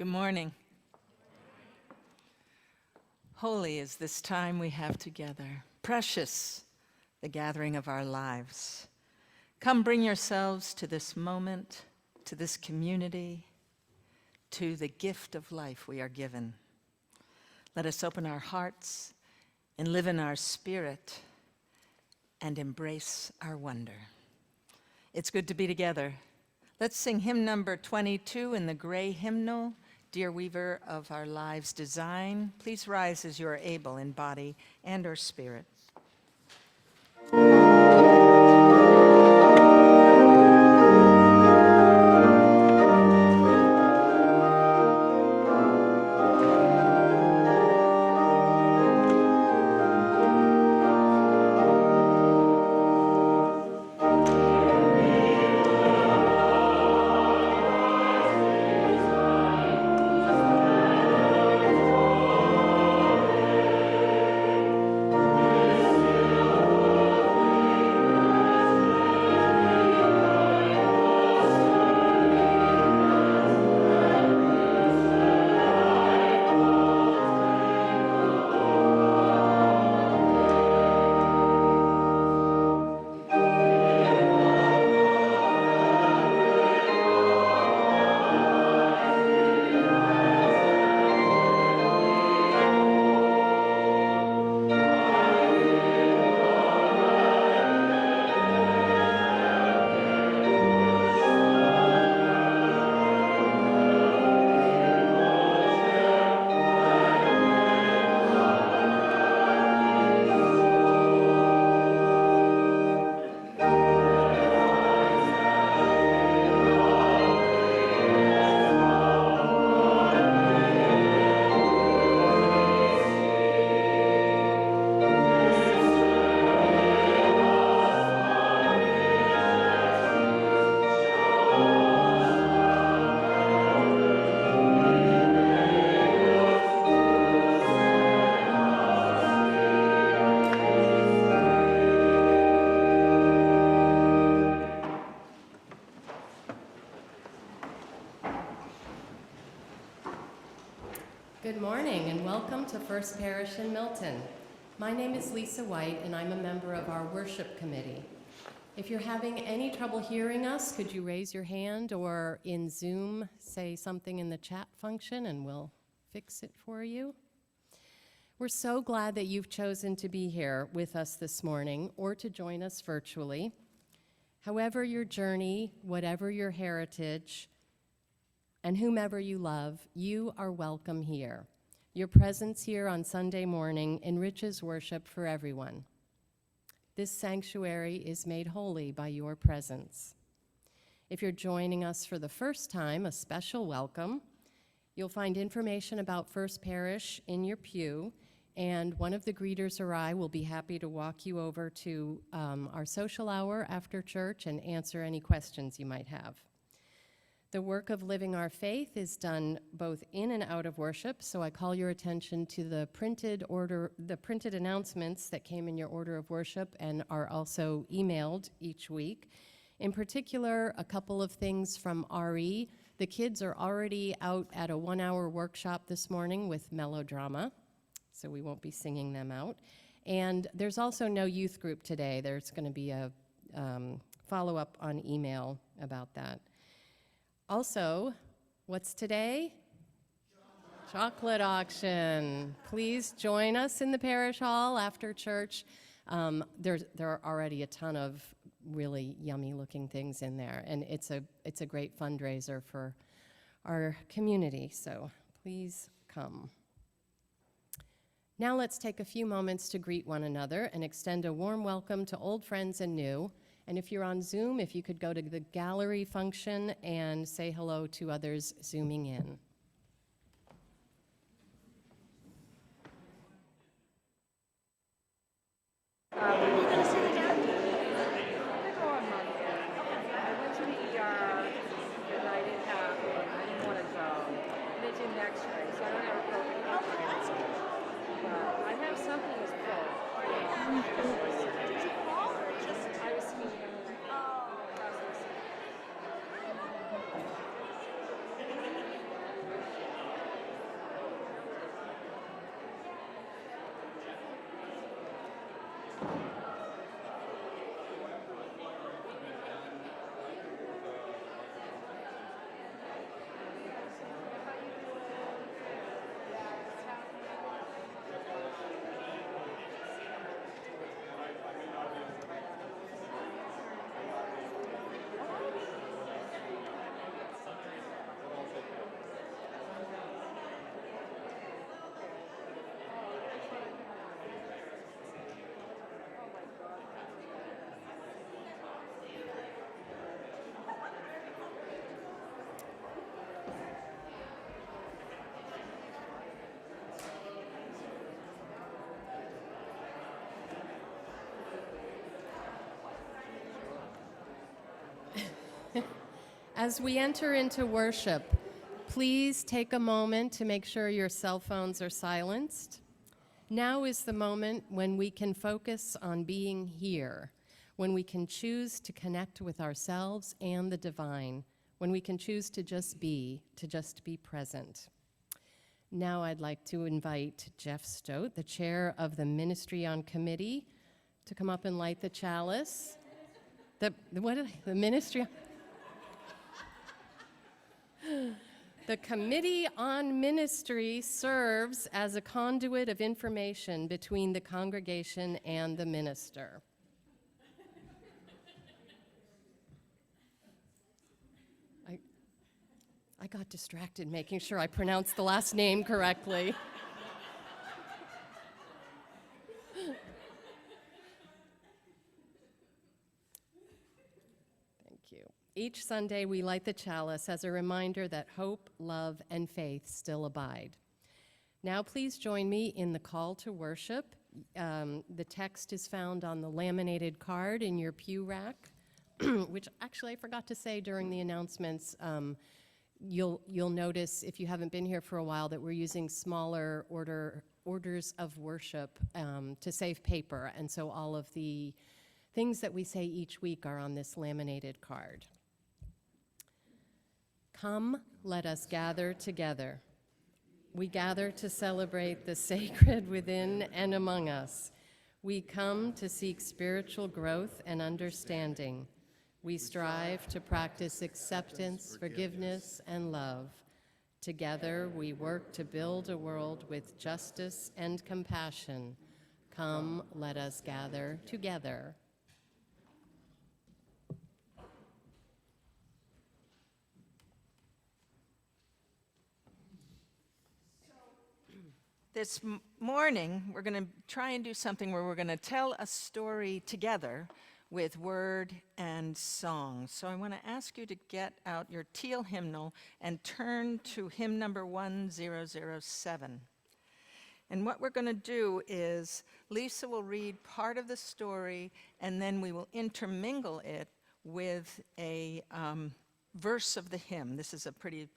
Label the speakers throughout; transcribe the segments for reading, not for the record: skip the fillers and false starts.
Speaker 1: Good morning. Holy is this time we have together. Precious, the gathering of our lives. Come bring yourselves to this moment, to this community, to the gift of life we are given. Let us open our hearts and live in our spirit and embrace our wonder. It's good to be together. Let's sing hymn number 22 in the gray hymnal, Dear Weaver of Our Lives Design. Please rise as you are able in body and or spirit.
Speaker 2: Good morning and welcome to First Parish in Milton. My name is Lisa White and I'm a member of our worship committee. If you're having any trouble hearing us, could you raise your hand or in Zoom say something in the chat function and we'll fix it for you? We're so glad that you've chosen to be here with us this morning or to join us virtually. However your journey, whatever your heritage, and whomever you love, you are welcome here. Your presence here on Sunday morning enriches worship for everyone. This sanctuary is made holy by your presence. If you're joining us for the first time, a special welcome. You'll find information about First Parish in your pew, and one of the greeters or I will be happy to walk you over to our social hour after church and answer any questions you might have. The work of living our faith is done both in and out of worship, so I call your attention to the printed announcements that came in your order of worship and are also emailed each week. In particular, a couple of things from RE. The kids are already out at a 1-hour workshop this morning with melodrama, so we won't be singing them out. And there's also no youth group today. There's going to be a follow-up on email about that. Also, what's today? Chocolate auction. Please join us in the parish hall after church. There are already a ton of really yummy looking things in there, and it's a great fundraiser for our community, so please come. Now let's take a few moments to greet one another and extend a warm welcome to old friends and new. And if you're on Zoom, if you could go to the gallery function and say hello to others zooming in. As we enter into worship, please take a moment to make sure your cell phones are silenced. Now is the moment when we can focus on being here, when we can choose to connect with ourselves and the divine, when we can choose to just be present. Now I'd like to invite Jeff Stote, the chair of the Ministry on Committee, to come up and light the chalice. The Ministry? The Committee on Ministry serves as a conduit of information between the congregation and the minister. I got distracted making sure I pronounced the last name correctly. Each Sunday, we light the chalice as a reminder that hope, love, and faith still abide. Now, please join me in the call to worship. The text is found on the laminated card in your pew rack, which actually I forgot to say during the announcements. You'll notice, if you haven't been here for a while, that we're using smaller orders of worship to save paper, and so all of the things that we say each week are on this laminated card. Come, let us gather together. We gather to celebrate the sacred within and among us. We come to seek spiritual growth and understanding. We strive to practice acceptance, forgiveness, and love. Together, we work to build a world with justice and compassion. Come, let us gather together.
Speaker 1: This morning, we're going to try and do something where we're going to tell a story together with word and song. So I want to ask you to get out your teal hymnal and turn to hymn number 1007. And what we're going to do is Lisa will read part of the story, and then we will intermingle it with a verse of the hymn. This is a pretty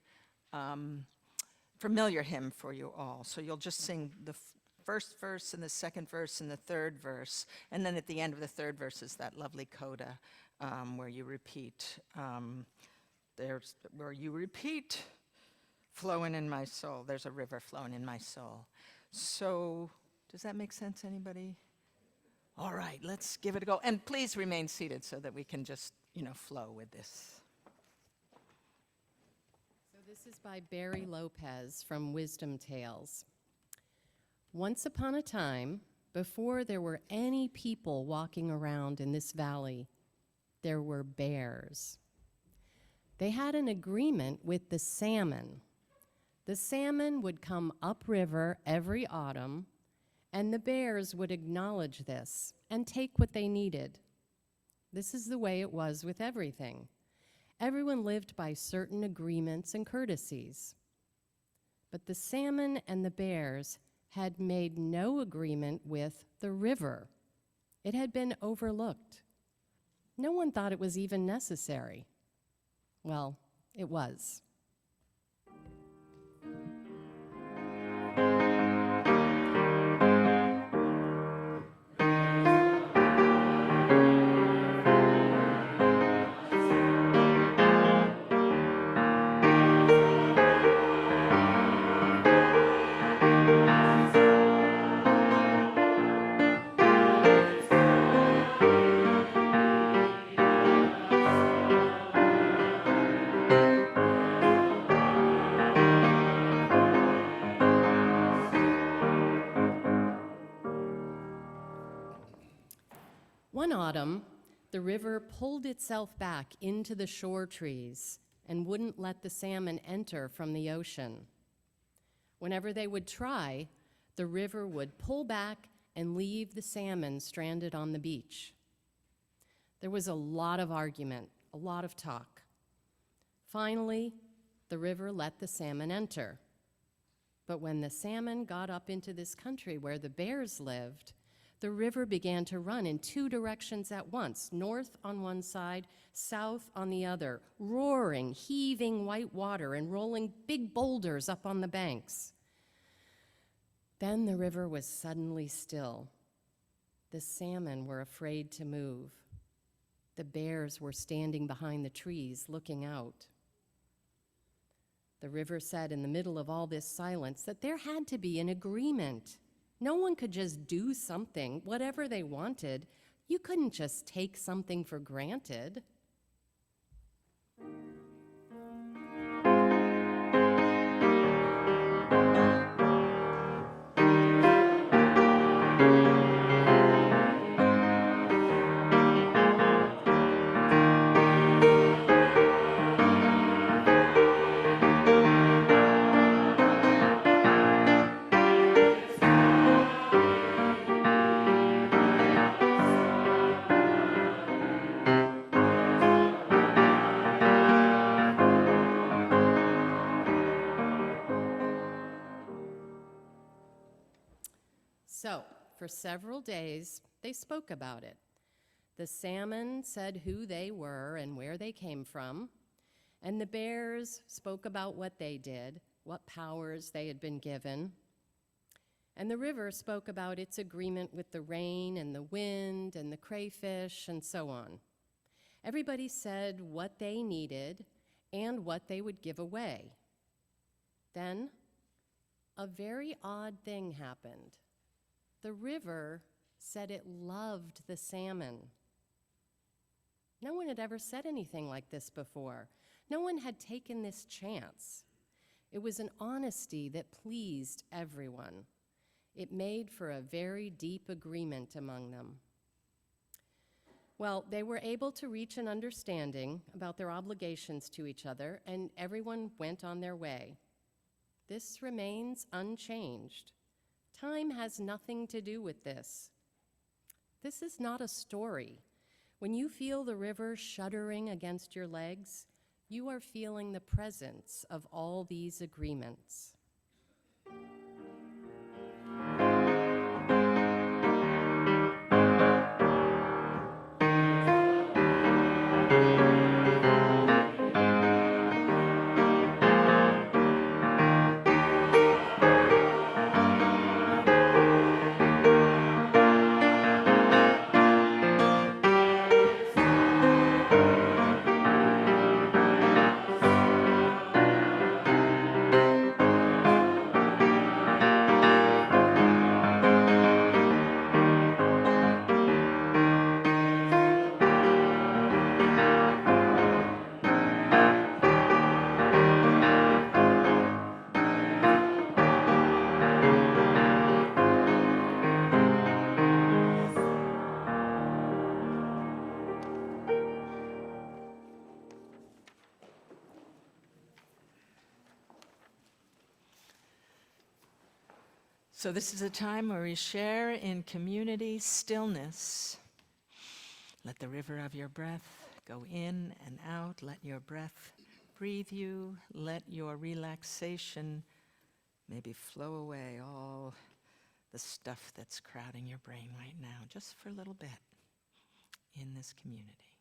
Speaker 1: familiar hymn for you all. So you'll just sing the first verse and the second verse and the third verse. And then at the end of the third verse is that lovely coda where you repeat. Flowing in my soul. There's a river flowing in my soul. So does that make sense, anybody? All right, let's give it a go. And please remain seated so that we can just, flow with this.
Speaker 2: This is by Barry Lopez from Wisdom Tales. Once upon a time, before there were any people walking around in this valley, there were bears. They had an agreement with the salmon. The salmon would come upriver every autumn, and the bears would acknowledge this and take what they needed. This is the way it was with everything. Everyone lived by certain agreements and courtesies. But the salmon and the bears had made no agreement with the river. It had been overlooked. No one thought it was even necessary. Well, it was. One autumn, the river pulled itself back into the shore trees and wouldn't let the salmon enter from the ocean. Whenever they would try, the river would pull back and leave the salmon stranded on the beach. There was a lot of argument, a lot of talk. Finally, the river let the salmon enter. But when the salmon got up into this country where the bears lived, The river began to run in two directions at once, north on one side, south on the other, roaring, heaving white water and rolling big boulders up on the banks. Then the river was suddenly still. The salmon were afraid to move. The bears were standing behind the trees, looking out. The river said in the middle of all this silence that there had to be an agreement. No one could just do something, whatever they wanted. You couldn't just take something for granted. So, for several days, they spoke about it. The salmon said who they were and where they came from, and the bears spoke about what they did, what powers they had been given, and the river spoke about its agreement with the rain and the wind and the crayfish and so on. Everybody said what they needed and what they would give away. Then, a very odd thing happened. The river said it loved the salmon. No one had ever said anything like this before. No one had taken this chance. It was an honesty that pleased everyone. It made for a very deep agreement among them. Well, they were able to reach an understanding about their obligations to each other, and everyone went on their way. This remains unchanged. Time has nothing to do with this. This is not a story. When you feel the river shuddering against your legs, you are feeling the presence of all these agreements.
Speaker 1: So this is a time where we share in community stillness. Let the river of your breath go in and out. Let your breath breathe you. Let your relaxation maybe flow away all the stuff that's crowding your brain right now, just for a little bit in this community.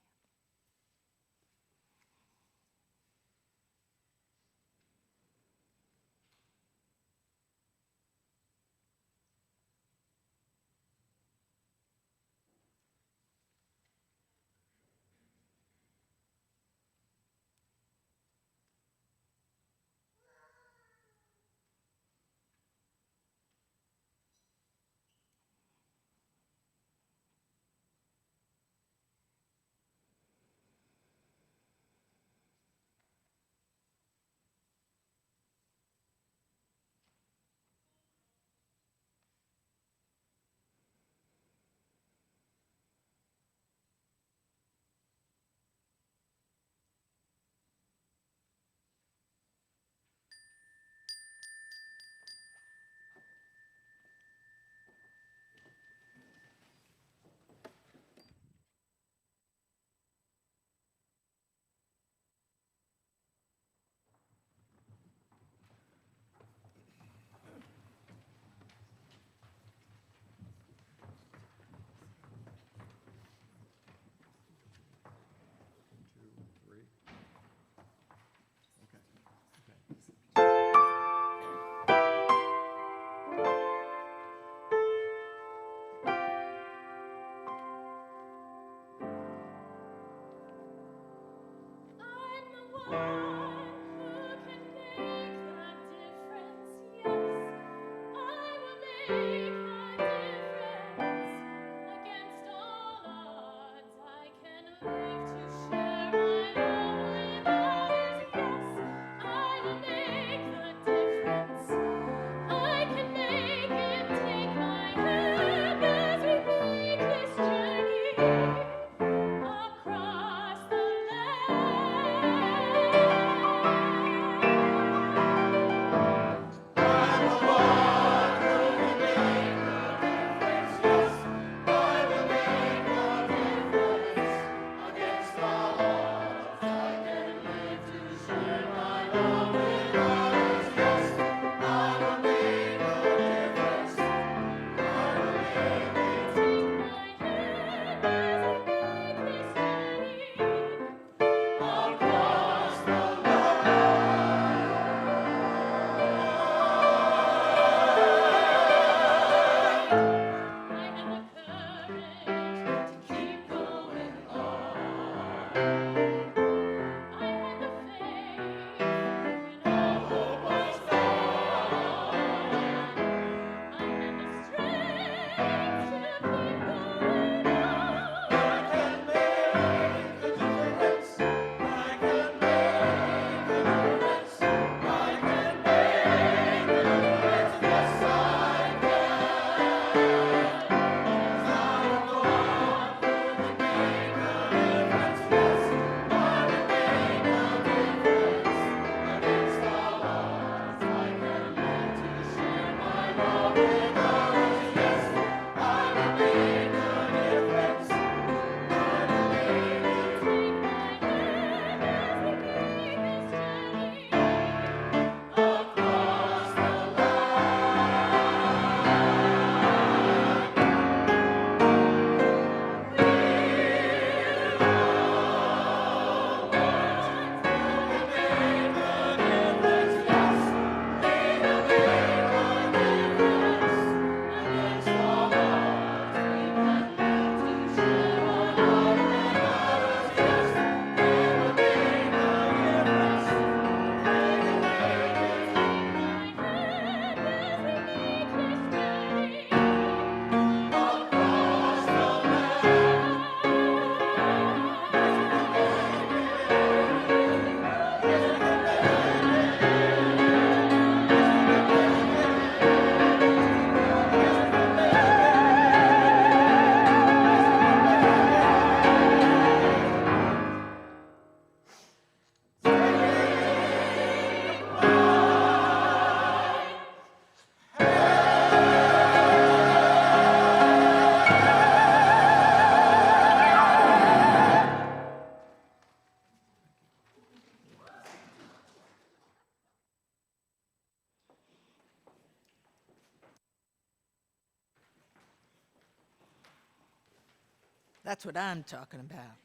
Speaker 1: That's what I'm talking about.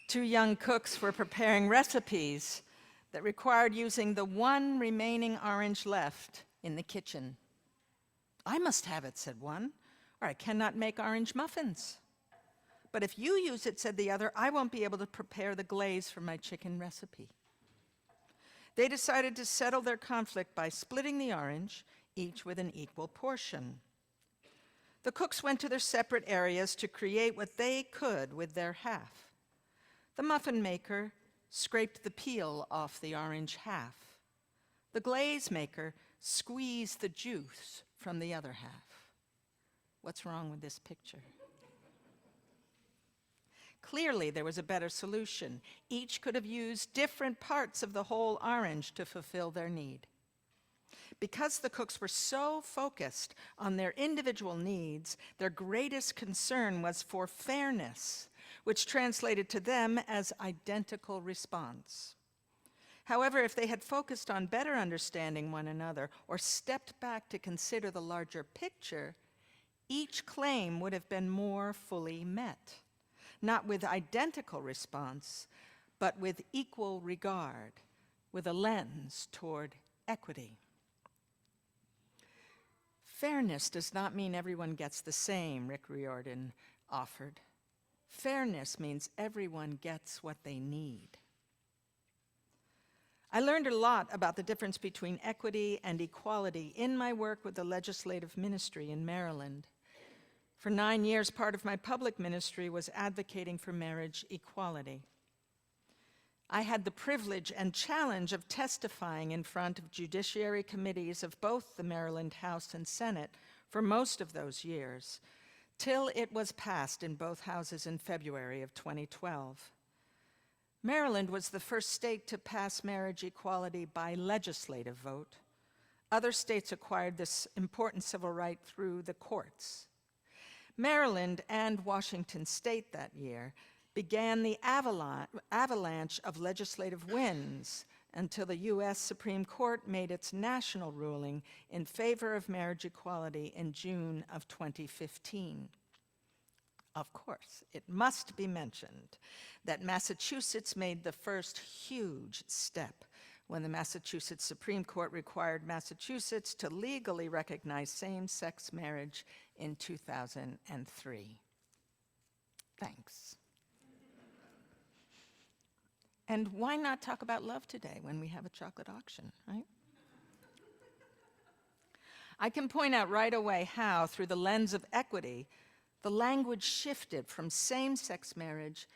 Speaker 1: Two young cooks were preparing recipes that required using the one remaining orange left in the kitchen. "I must have it," said one, "or I cannot make orange muffins." "But if you use it," said the other, "I won't be able to prepare the glaze for my chicken recipe." They decided to settle their conflict by splitting the orange, each with an equal portion. The cooks went to their separate areas to create what they could with their half. The muffin maker scraped the peel off the orange half. The glaze maker squeezed the juice from the other half. What's wrong with this picture? Clearly, there was a better solution. Each could have used different parts of the whole orange to fulfill their need. Because the cooks were so focused on their individual needs, their greatest concern was for fairness, which translated to them as identical response. However, if they had focused on better understanding one another or stepped back to consider the larger picture, each claim would have been more fully met, not with identical response, but with equal regard, with a lens toward equity. Fairness does not mean everyone gets the same, Rick Riordan offered. Fairness means everyone gets what they need. I learned a lot about the difference between equity and equality in my work with the legislative ministry in Maryland. For 9 years, part of my public ministry was advocating for marriage equality. I had the privilege and challenge of testifying in front of judiciary committees of both the Maryland House and Senate for most of those years, till it was passed in both houses in February of 2012. Maryland was the first state to pass marriage equality by legislative vote. Other states acquired this important civil right through the courts. Maryland and Washington State that year began the avalanche of legislative wins until the U.S. Supreme Court made its national ruling in favor of marriage equality in June of 2015. Of course, it must be mentioned that Massachusetts made the first huge step when the Massachusetts Supreme Court required Massachusetts to legally recognize same-sex marriage in 2003. Thanks. And why not talk about love today when we have a chocolate auction, right? I can point out right away how, through the lens of equity, the language shifted from same-sex marriage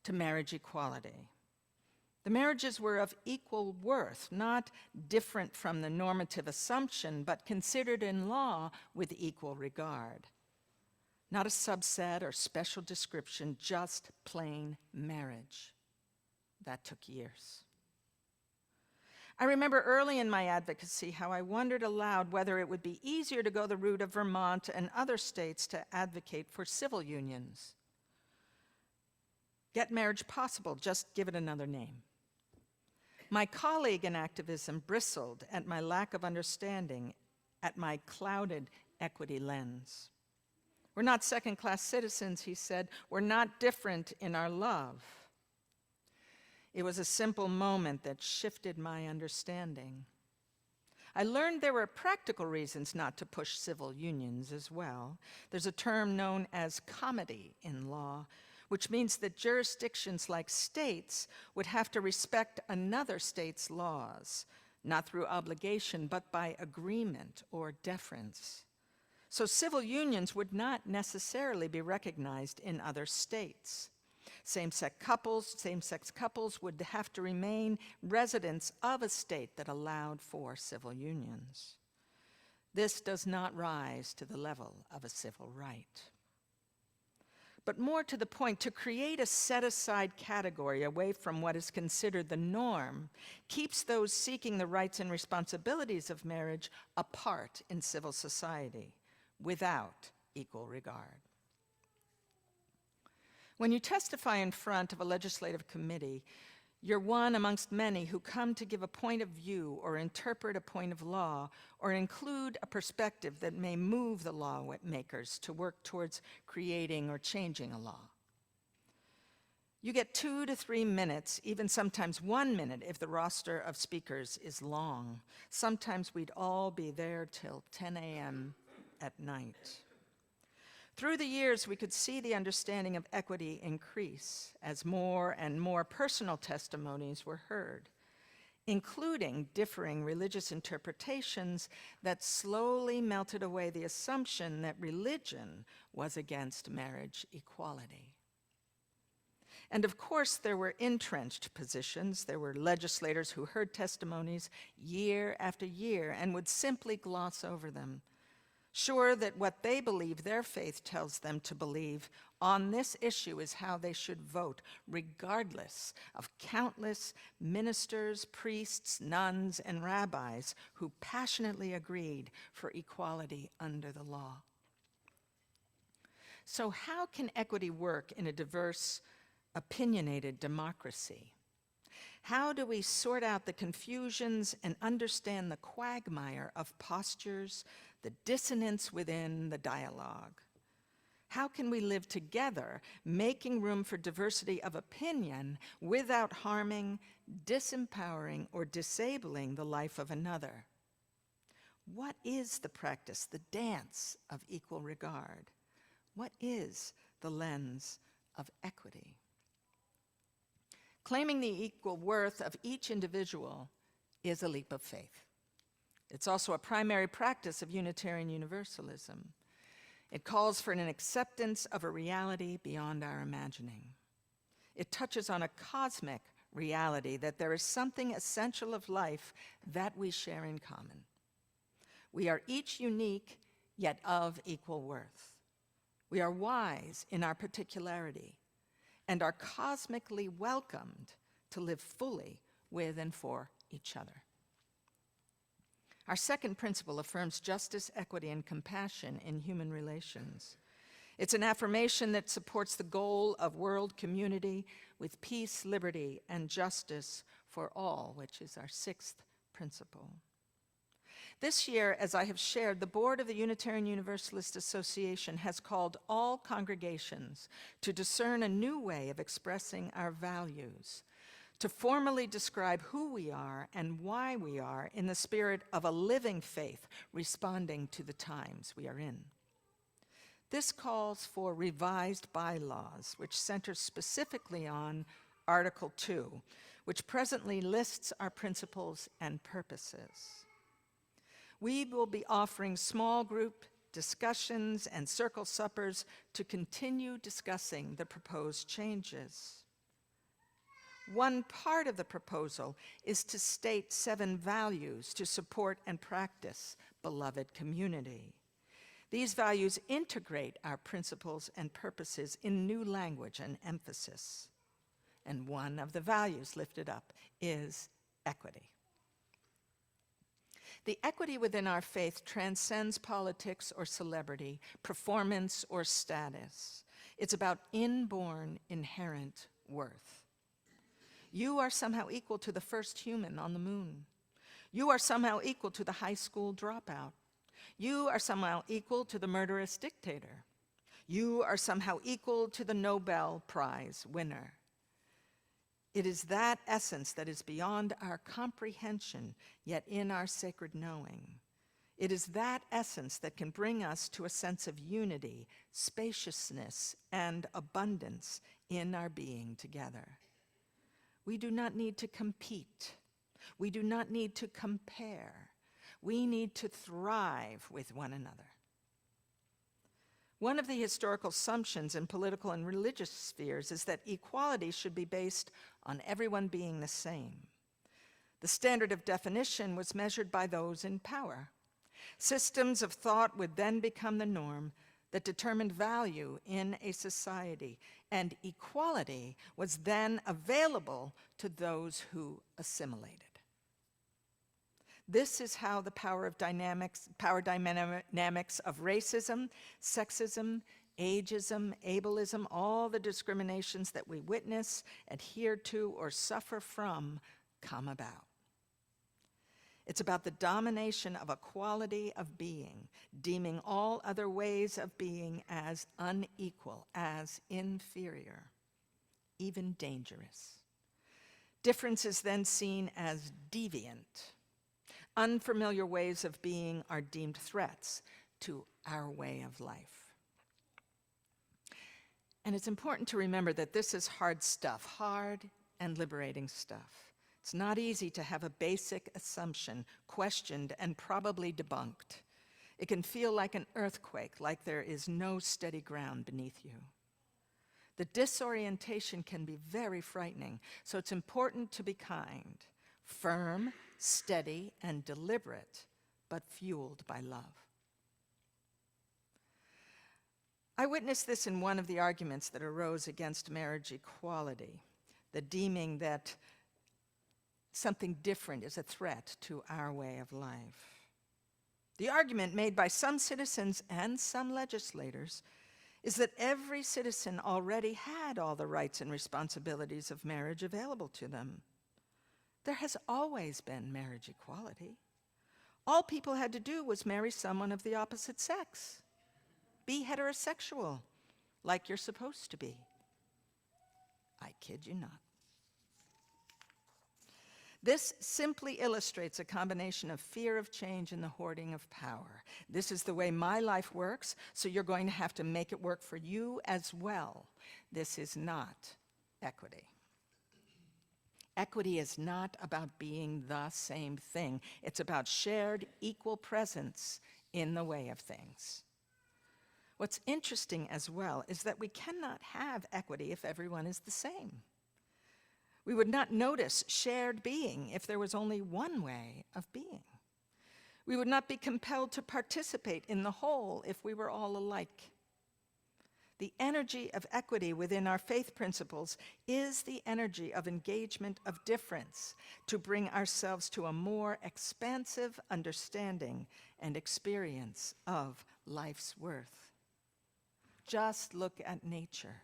Speaker 1: to marriage equality. The marriages were of equal worth, not different from the normative assumption, but considered in law with equal regard. Not a subset or special description, just plain marriage. That took years. I remember early in my advocacy how I wondered aloud whether it would be easier to go the route of Vermont and other states to advocate for civil unions. Get marriage possible, just give it another name. My colleague in activism bristled at my lack of understanding, at my clouded equity lens. We're not second-class citizens, he said. We're not different in our love. It was a simple moment that shifted my understanding. I learned there were practical reasons not to push civil unions as well. There's a term known as comity in law, which means that jurisdictions like states would have to respect another state's laws, not through obligation, but by agreement or deference. So civil unions would not necessarily be recognized in other states. Same-sex couples would have to remain residents of a state that allowed for civil unions. This does not rise to the level of a civil right. But more to the point, to create a set-aside category away from what is considered the norm keeps those seeking the rights and responsibilities of marriage apart in civil society, without equal regard. When you testify in front of a legislative committee, You're one amongst many who come to give a point of view or interpret a point of law or include a perspective that may move the lawmakers to work towards creating or changing a law. You get 2 to 3 minutes, even sometimes 1 minute if the roster of speakers is long. Sometimes we'd all be there till 10 a.m. at night. Through the years, we could see the understanding of equity increase as more and more personal testimonies were heard, including differing religious interpretations that slowly melted away the assumption that religion was against marriage equality. And of course, there were entrenched positions. There were legislators who heard testimonies year after year and would simply gloss over them, sure that what they believe their faith tells them to believe on this issue is how they should vote, regardless of countless ministers, priests, nuns, and rabbis who passionately agreed for equality under the law. So how can equity work in a diverse, opinionated democracy? How do we sort out the confusions and understand the quagmire of postures, the dissonance within the dialogue? How can we live together, making room for diversity of opinion without harming, disempowering, or disabling the life of another? What is the practice, the dance of equal regard? What is the lens of equity? Claiming the equal worth of each individual is a leap of faith. It's also a primary practice of Unitarian Universalism. It calls for an acceptance of a reality beyond our imagining. It touches on a cosmic reality that there is something essential of life that we share in common. We are each unique, yet of equal worth. We are wise in our particularity and are cosmically welcomed to live fully with and for each other. Our second principle affirms justice, equity, and compassion in human relations. It's an affirmation that supports the goal of world community with peace, liberty, and justice for all, which is our sixth principle. This year, as I have shared, the board of the Unitarian Universalist Association has called all congregations to discern a new way of expressing our values, to formally describe who we are and why we are in the spirit of a living faith responding to the times we are in. This calls for revised bylaws, which center specifically on Article 2, which presently lists our principles and purposes. We will be offering small group discussions and circle suppers to continue discussing the proposed changes. One part of the proposal is to state 7 values to support and practice beloved community. These values integrate our principles and purposes in new language and emphasis. And one of the values lifted up is equity. The equity within our faith transcends politics or celebrity, performance or status. It's about inborn, inherent worth. You are somehow equal to the first human on the moon. You are somehow equal to the high school dropout. You are somehow equal to the murderous dictator. You are somehow equal to the Nobel Prize winner. It is that essence that is beyond our comprehension, yet in our sacred knowing. It is that essence that can bring us to a sense of unity, spaciousness, and abundance in our being together. We do not need to compete. We do not need to compare. We need to thrive with one another. One of the historical assumptions in political and religious spheres is that equality should be based on everyone being the same. The standard of definition was measured by those in power. Systems of thought would then become the norm that determined value in a society, and equality was then available to those who assimilated. This is how the power dynamics of racism, sexism, ageism, ableism, all the discriminations that we witness, adhere to, or suffer from come about. It's about the domination of a quality of being, deeming all other ways of being as unequal, as inferior, even dangerous. Difference is then seen as deviant. Unfamiliar ways of being are deemed threats to our way of life. And it's important to remember that this is hard stuff, hard and liberating stuff. It's not easy to have a basic assumption questioned and probably debunked. It can feel like an earthquake, like there is no steady ground beneath you. The disorientation can be very frightening, so it's important to be kind, firm, steady, and deliberate, but fueled by love. I witnessed this in one of the arguments that arose against marriage equality, the deeming that something different is a threat to our way of life. The argument made by some citizens and some legislators is that every citizen already had all the rights and responsibilities of marriage available to them. There has always been marriage equality. All people had to do was marry someone of the opposite sex. Be heterosexual, like you're supposed to be. I kid you not. This simply illustrates a combination of fear of change and the hoarding of power. This is the way my life works, so you're going to have to make it work for you as well. This is not equity. Equity is not about being the same thing. It's about shared, equal presence in the way of things. What's interesting as well is that we cannot have equity if everyone is the same. We would not notice shared being if there was only one way of being. We would not be compelled to participate in the whole if we were all alike. The energy of equity within our faith principles is the energy of engagement of difference to bring ourselves to a more expansive understanding and experience of life's worth. Just look at nature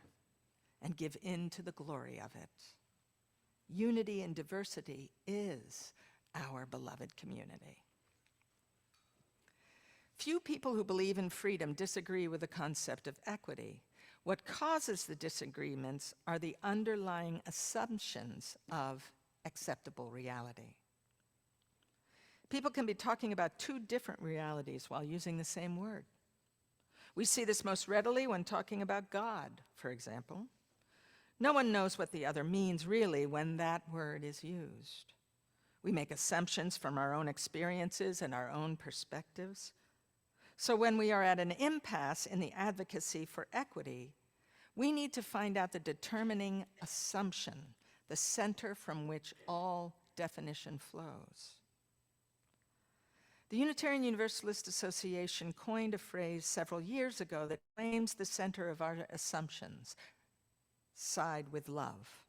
Speaker 1: and give in to the glory of it. Unity and diversity is our beloved community. Few people who believe in freedom disagree with the concept of equity. What causes the disagreements are the underlying assumptions of acceptable reality. People can be talking about two different realities while using the same word. We see this most readily when talking about God, for example. No one knows what the other means really when that word is used. We make assumptions from our own experiences and our own perspectives. So when we are at an impasse in the advocacy for equity, we need to find out the determining assumption, the center from which all definition flows. The Unitarian Universalist Association coined a phrase several years ago that claims the center of our assumptions: side with love,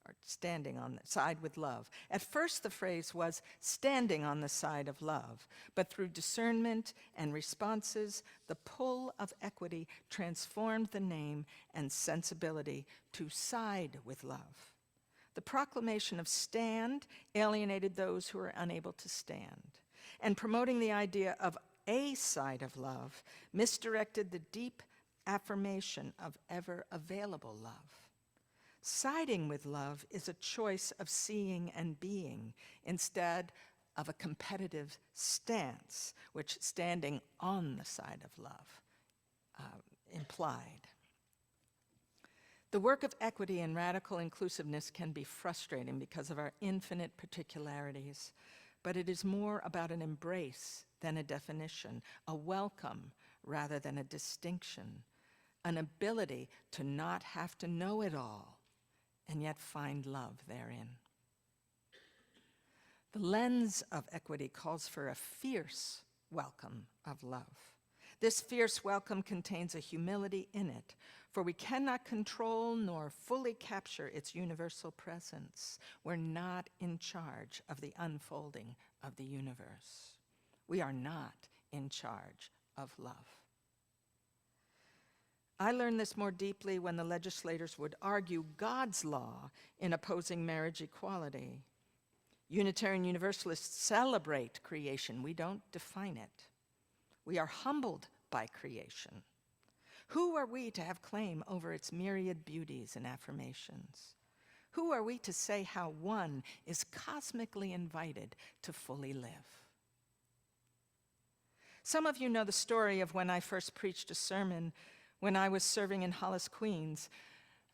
Speaker 1: or standing on the side with love. At first, the phrase was standing on the side of love, but through discernment and responses, the pull of equity transformed the name and sensibility to side with love. The proclamation of stand alienated those who were unable to stand, and promoting the idea of a side of love misdirected the deep affirmation of ever-available love. Siding with love is a choice of seeing and being instead of a competitive stance, which standing on the side of love implied. The work of equity and radical inclusiveness can be frustrating because of our infinite particularities, but it is more about an embrace than a definition, a welcome rather than a distinction, an ability to not have to know it all and yet find love therein. The lens of equity calls for a fierce welcome of love. This fierce welcome contains a humility in it, for we cannot control nor fully capture its universal presence. We're not in charge of the unfolding of the universe. We are not in charge of love. I learned this more deeply when the legislators would argue God's law in opposing marriage equality. Unitarian Universalists celebrate creation. We don't define it. We are humbled by creation. Who are we to have claim over its myriad beauties and affirmations? Who are we to say how one is cosmically invited to fully live? Some of you know the story of when I first preached a sermon when I was serving in Hollis, Queens,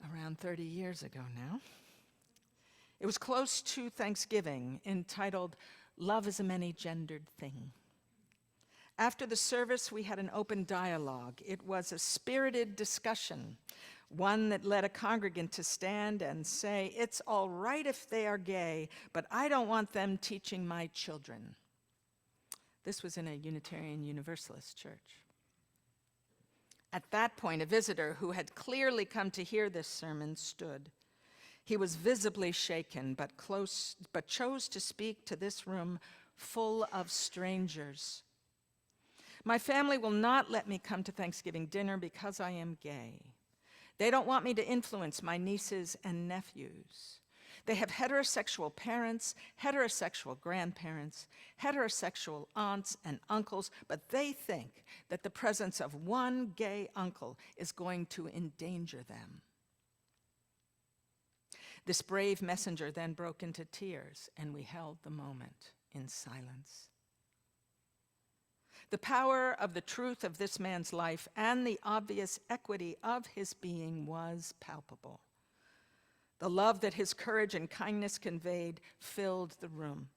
Speaker 1: around 30 years ago now. It was close to Thanksgiving, entitled, "Love is a Many-Gendered Thing." After the service, we had an open dialogue. It was a spirited discussion, one that led a congregant to stand and say, "It's all right if they are gay, but I don't want them teaching my children." This was in a Unitarian Universalist church. At that point, a visitor who had clearly come to hear this sermon stood. He was visibly shaken, but chose to speak to this room full of strangers. "My family will not let me come to Thanksgiving dinner because I am gay. They don't want me to influence my nieces and nephews. They have heterosexual parents, heterosexual grandparents, heterosexual aunts and uncles, but they think that the presence of one gay uncle is going to endanger them." This brave messenger then broke into tears, and we held the moment in silence. The power of the truth of this man's life and the obvious equity of his being was palpable. The love that his courage and kindness conveyed filled the room.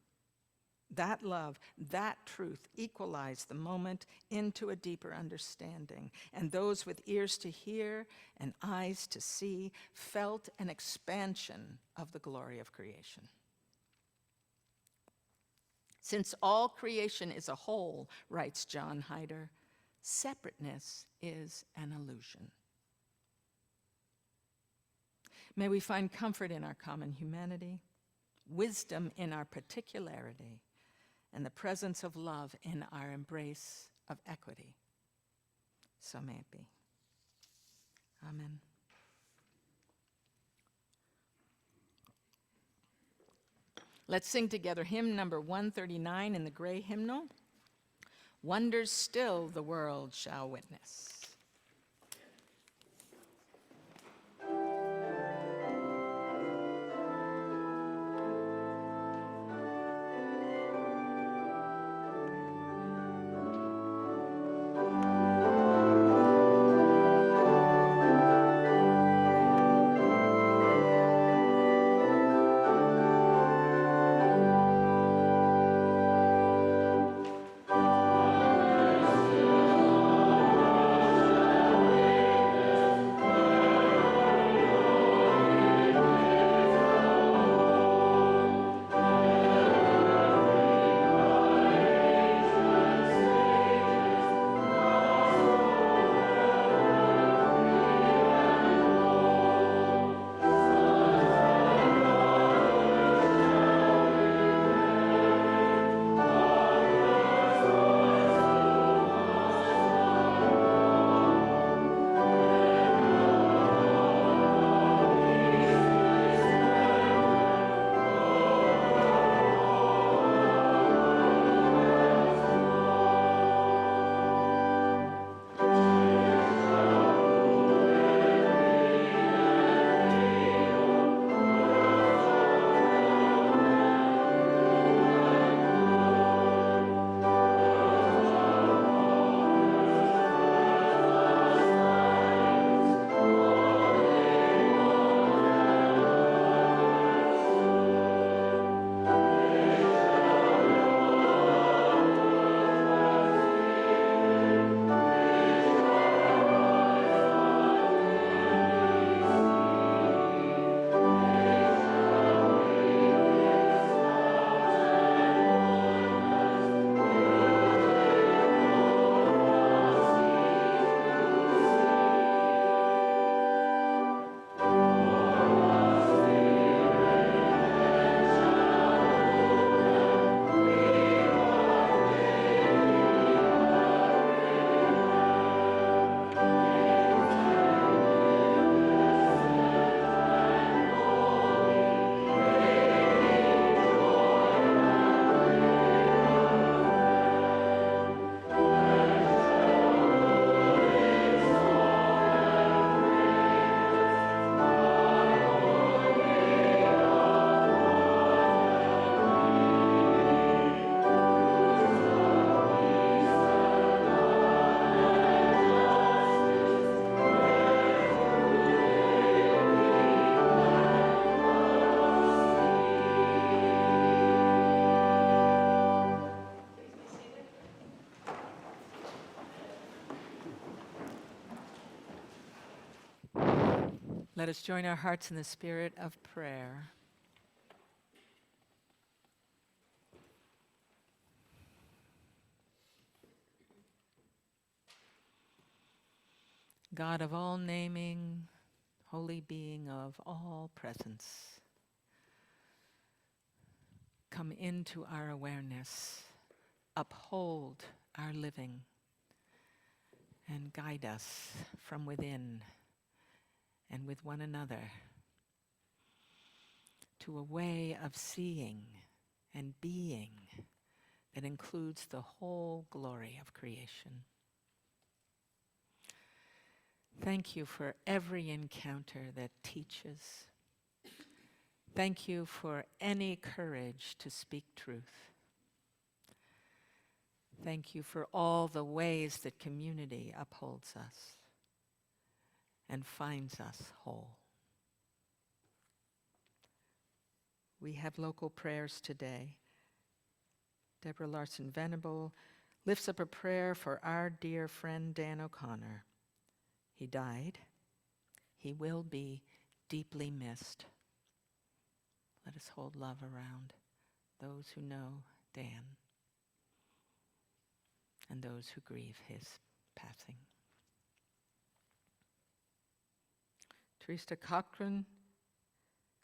Speaker 1: That love, that truth equalized the moment into a deeper understanding, and those with ears to hear and eyes to see felt an expansion of the glory of creation. "Since all creation is a whole," writes John Hyder, "separateness is an illusion." May we find comfort in our common humanity, wisdom in our particularity, and the presence of love in our embrace of equity. So may it be. Amen. Let's sing together hymn number 139 in the gray hymnal. "Wonders still the world shall witness." Let us join our hearts in the spirit of prayer. God of all naming, holy being of all presence, come into our awareness, uphold our living, and guide us from within and with one another to a way of seeing and being that includes the whole glory of creation. Thank you for every encounter that teaches. Thank you for any courage to speak truth. Thank you for all the ways that community upholds us and finds us whole. We have local prayers today. Deborah Larson Venable lifts up a prayer for our dear friend Dan O'Connor. He died. He will be deeply missed. Let us hold love around those who know Dan and those who grieve his passing. Teresa Cochran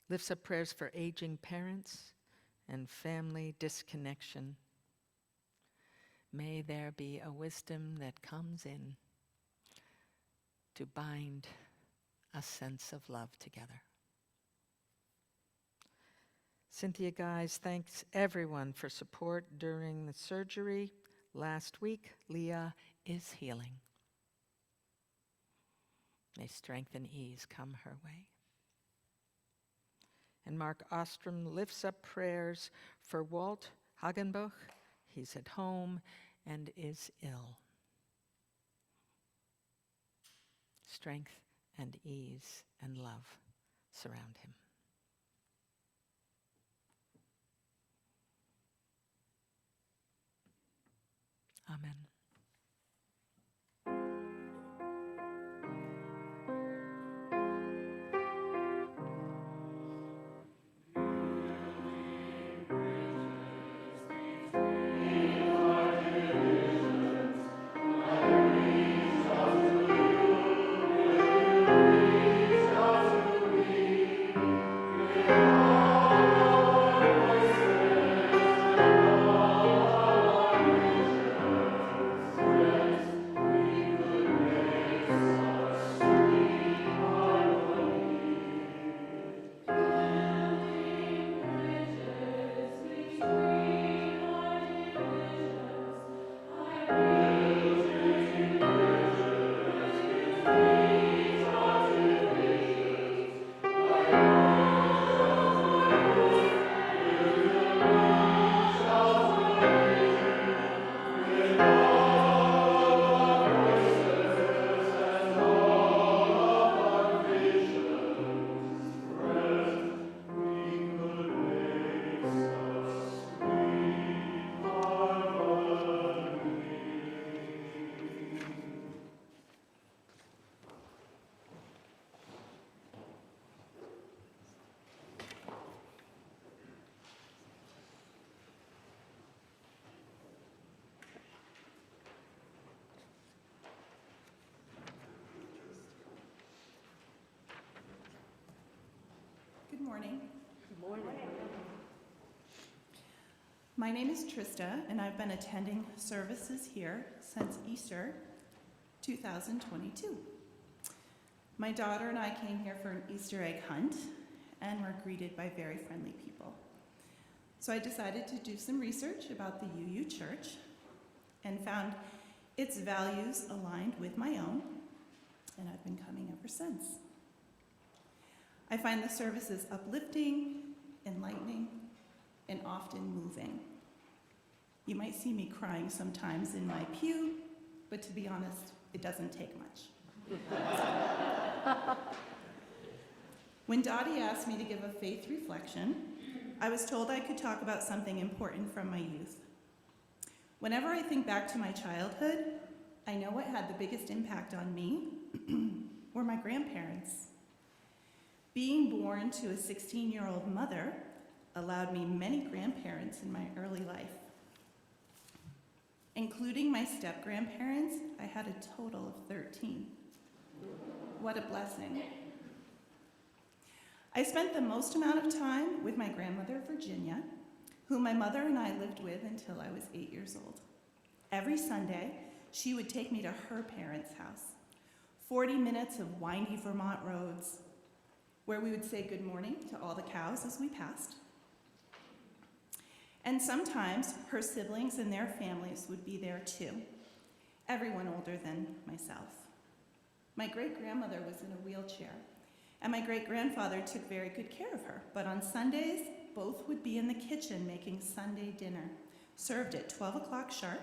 Speaker 1: lifts up prayers for aging parents and family disconnection. May there be a wisdom that comes in to bind a sense of love together. Cynthia Guys thanks everyone for support during the surgery. Last week, Leah is healing. May strength and ease come her way. And Mark Ostrom lifts up prayers for Walt Hagenbuch. He's at home and is ill. Strength and ease and love surround him. Amen.
Speaker 3: Good morning.
Speaker 1: Good morning.
Speaker 3: My name is Trista, and I've been attending services here since Easter 2022. My daughter and I came here for an Easter egg hunt and were greeted by very friendly people. So I decided to do some research about the UU Church and found its values aligned with my own, and I've been coming ever since. I find the services uplifting, enlightening, and often moving. You might see me crying sometimes in my pew, but to be honest, it doesn't take much. When Dottie asked me to give a faith reflection, I was told I could talk about something important from my youth. Whenever I think back to my childhood, I know what had the biggest impact on me were my grandparents. Being born to a 16-year-old mother allowed me many grandparents in my early life. Including my step-grandparents, I had a total of 13. What a blessing. I spent the most amount of time with my grandmother, Virginia, whom my mother and I lived with until I was 8 years old. Every Sunday, she would take me to her parents' house, 40 minutes of windy Vermont roads, where we would say good morning to all the cows as we passed. And sometimes her siblings and their families would be there too, everyone older than myself. My great-grandmother was in a wheelchair, and my great-grandfather took very good care of her. But on Sundays, both would be in the kitchen making Sunday dinner, served at 12 o'clock sharp,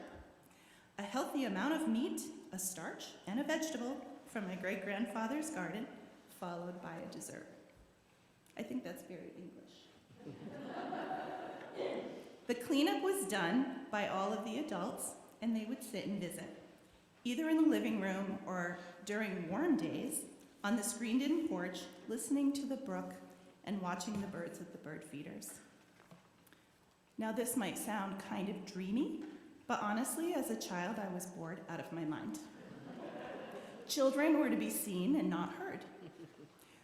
Speaker 3: a healthy amount of meat, a starch, and a vegetable from my great-grandfather's garden, followed by a dessert. I think that's very English. The cleanup was done by all of the adults, and they would sit and visit, either in the living room or during warm days on the screened-in porch, listening to the brook and watching the birds at the bird feeders. Now this might sound kind of dreamy, but honestly, as a child, I was bored out of my mind. Children were to be seen and not heard.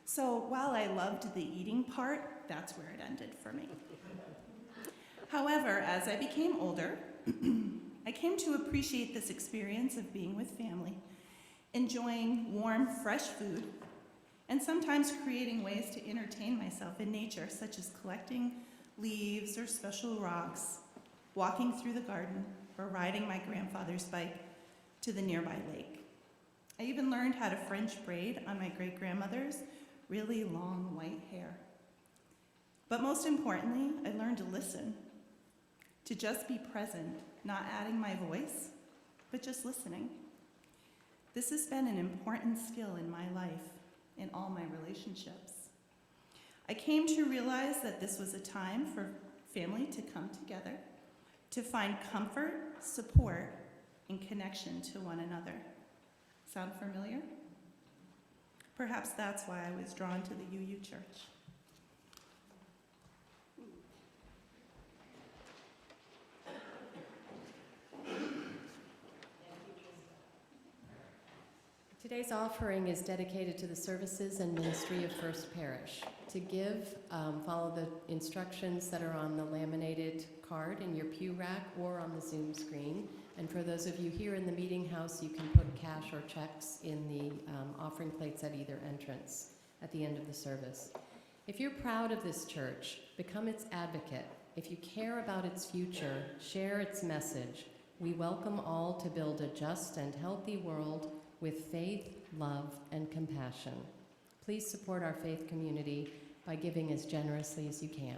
Speaker 3: So while I loved the eating part, that's where it ended for me. However, as I became older, I came to appreciate this experience of being with family, enjoying warm, fresh food, and sometimes creating ways to entertain myself in nature, such as collecting leaves or special rocks, walking through the garden, or riding my grandfather's bike to the nearby lake. I even learned how to French braid on my great-grandmother's really long white hair. But most importantly, I learned to listen, to just be present, not adding my voice, but just listening. This has been an important skill in my life, in all my relationships. I came to realize that this was a time for family to come together, to find comfort, support, and connection to one another. Sound familiar? Perhaps that's why I was drawn to the UU Church.
Speaker 2: Today's offering is dedicated to the services and ministry of First Parish. To give, follow the instructions that are on the laminated card in your pew rack or on the Zoom screen. And for those of you here in the meeting house, you can put cash or checks in the offering plates at either entrance at the end of the service. If you're proud of this church, become its advocate. If you care about its future, share its message. We welcome all to build a just and healthy world with faith, love, and compassion. Please support our faith community by giving as generously as you can.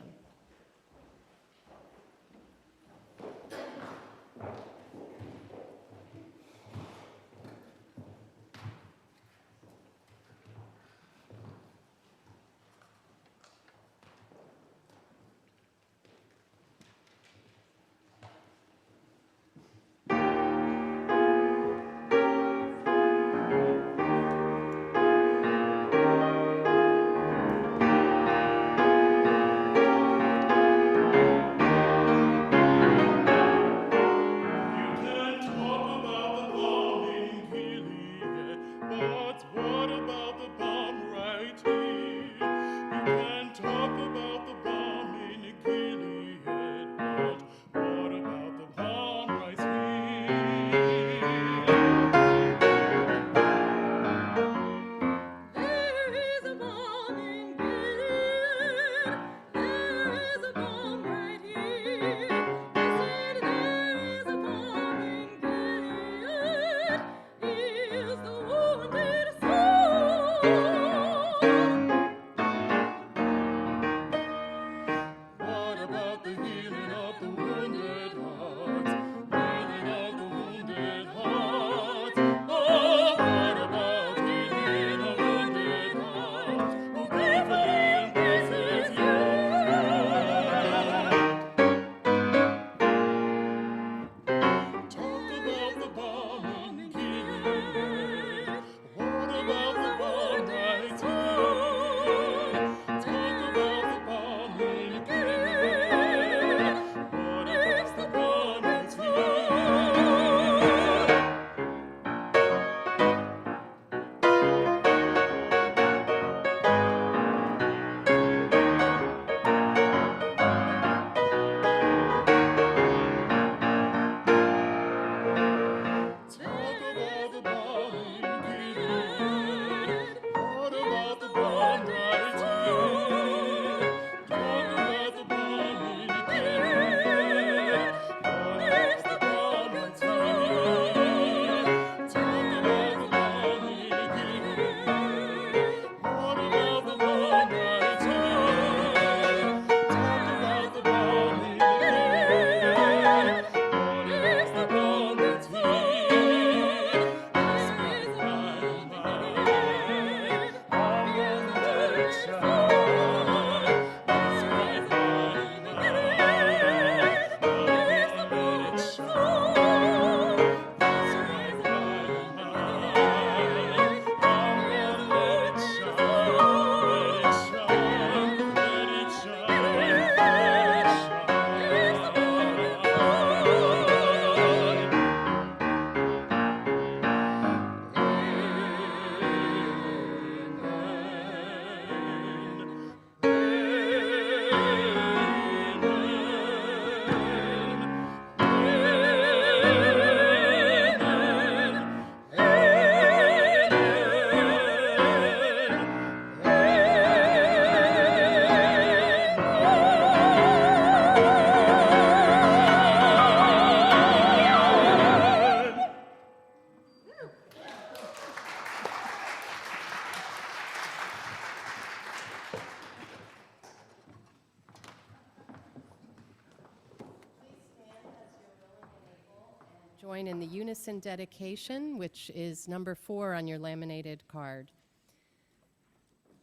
Speaker 2: join in the unison dedication, which is number 4 on your laminated card.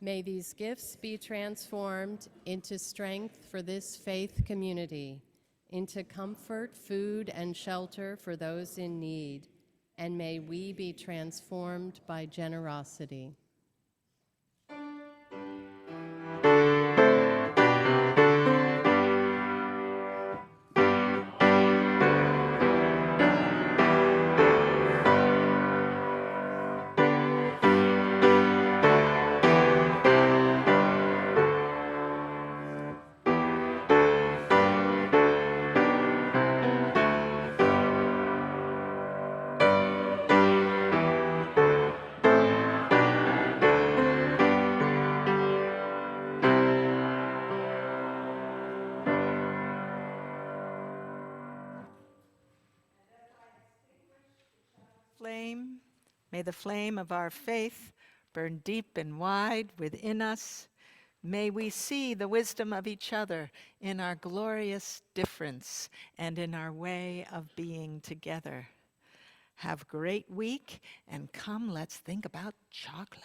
Speaker 2: May these gifts be transformed into strength for this faith community, into comfort, food, and shelter for those in need, and may we be transformed by generosity.
Speaker 1: Flame, may the flame of our faith burn deep and wide within us. May we see the wisdom of each other in our glorious difference and in our way of being together. Have a great week, and come, let's think about chocolate.